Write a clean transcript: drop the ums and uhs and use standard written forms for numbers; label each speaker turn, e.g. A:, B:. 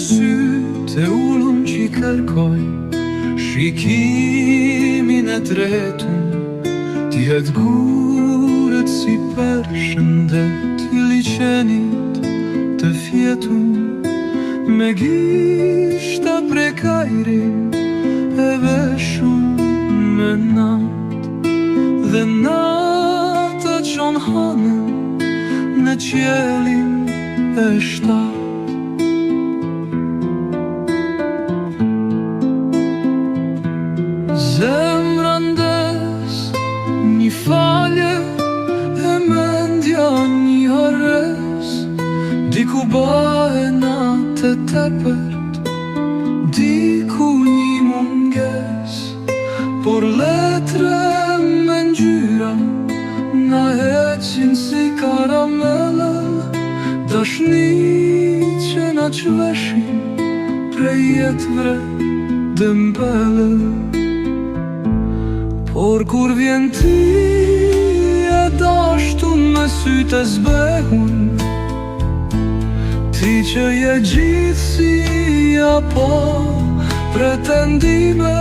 A: sytë e ullum që i kërkoj shikimin e tretun, ti het gurët si përshëndet i liqenit të fjetun, me gishta prekajrin e veshun me nat, dhe nata qon hanën në qjelin e shtat. Zemra ndes, një falje e mendja një hares, diku bahe natë e tepert, diku një munges, por letre me ngjyra na heqin si karamele, dashni që na qveshin prej jetëve dëmbele. Por kur vjen ti e dashtun me sytë e zbehun, ti që je gjithësi apo pretendime.